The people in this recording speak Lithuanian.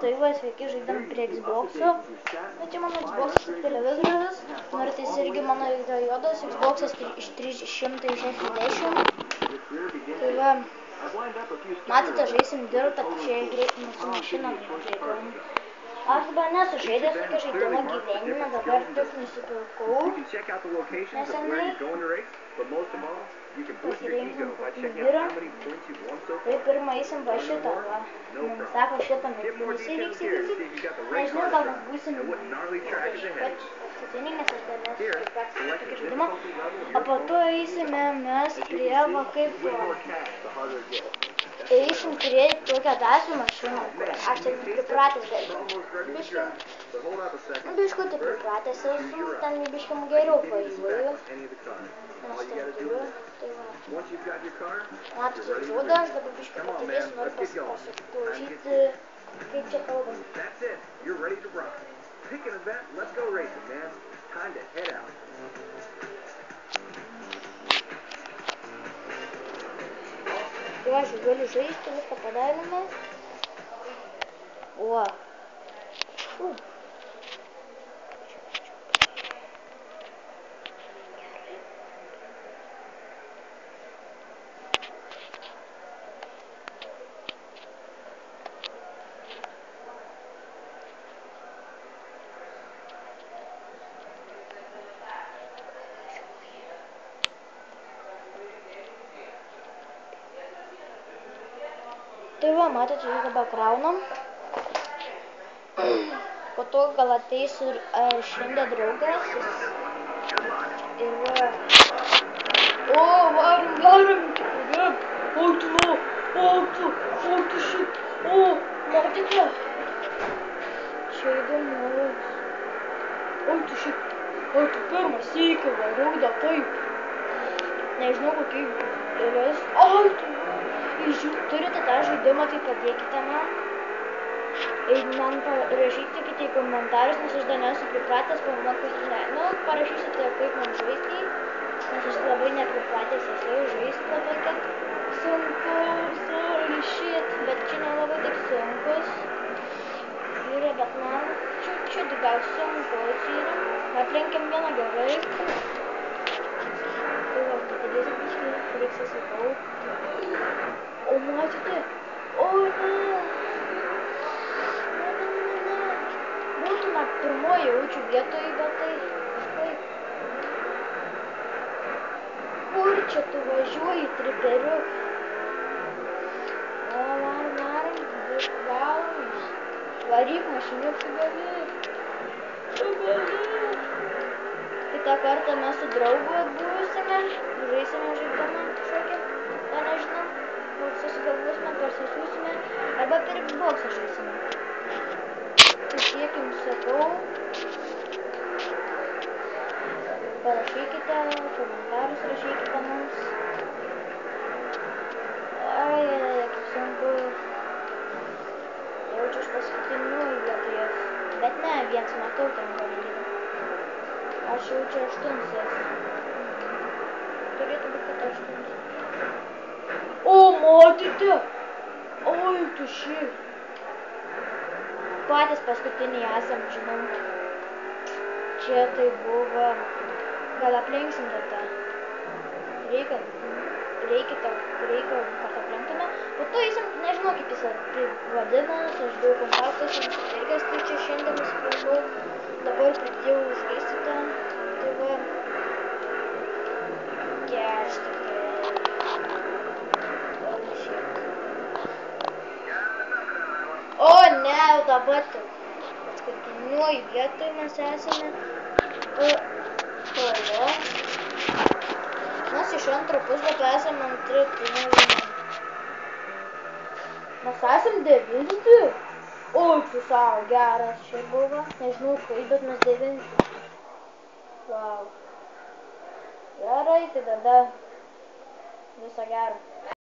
Tai va, sveiki, žaidam prie Xbox'o. Na, čia mano Xbox'as ir televizorius. Norite irgi mano video juodas, Xbox'as iš 360. Tai va, matėte, žaisim dirbtą, čia greit mūsų mašiną žaidom. Aš dabar nesu žaidęs tokio žaidimo gyvenime, dabar tik nusipirkau nesenai. Pasirinksim kokį vyrą. Tai pirmą eisim va šitą, va. Mums sako šitą visi vyksim. Nežinau, gal mes būsim paskutiniai, nes aš dar nesu pripratęs tokį žaidimą. O po to eisime mes prie, va kaip eisim prie tokią dasių mašiną, kur aš ten pripratęs, bet biškutį pripratęs esu, ten biškim geriau važiuoju, nes tai turiu, tai va. Matos žudas, dabar biškį patylėsiu, noriu pasiklausyti, kaip čia kalbam. Tai aš galiu žaisti, viską padarėme. O. Tai va, matote, jį dabar kraunam. Po to gal ateis ir šiandien draugas. Ir va. O, varom. Auto, shit. O, matėte. Čia įdomus. Auto, shit. Auto, pirmą sykį variau, da kaip. Nežinau, kokiai yra. Auto. Jeigu turite tą žaidimą, tai padėkite man. Ir man parašykite į komentarus, nes aš dar nesu pripratęs, parašysite, kaip man žaisti, nes aš labai nepripratęs esu žaisti labai, kad sunkus, bet čia nelabai taip sunkus. Yra, bet man čiut gal sunkus yra. Aplenkiam vieną gerai. Tai va, patėdėsim biškį, reiks įsipau. O, matėte? O, ne. Būtume pirmoji jaučių vietoje, bet tai kažkaip. Kur čia tu važiuoji, triperiu? O, varom, varyk mašiniuk, tu gali. Kitą kartą mes su draugu būsime, žaisime žaidimą kažkokį, to nežinau. Susigalvosime, persisiūsime, arba per Xbox'ą žaisime. Tai tiek jums sakau. Parašykite, komentarus rašykite mums. Ai, kaip sunku. Jaučiu aš paskutiniųjų vietoje. Bet ne, viens matau ten galimybę. Aš jaučiu 8 esu. Turėtų būti, kad 8. O, matėte? Oi, tu šį. Patys paskutiniai esam, žinau. Čia tai buvo. Gal aplenksim tada. Reikia kartą aplenktume. Po to eisim, nežinau kaip jis vadinas, aš daug kontaktas, nusipirkęs, tai čia šiandien nusipirkau. Dabar pradėjau žaisti ten. Tai va. Keršti. O, ne, jau dabar paskutiniuoju vietoj mes esame. Toliau. Mes iš antro puslapio esame antri, tai nežinau. Mes esame 9. O, tu savo geras čia buvo. Nežinau kaip, bet mes 9. Wow. Gerai, tai tada visą gerą.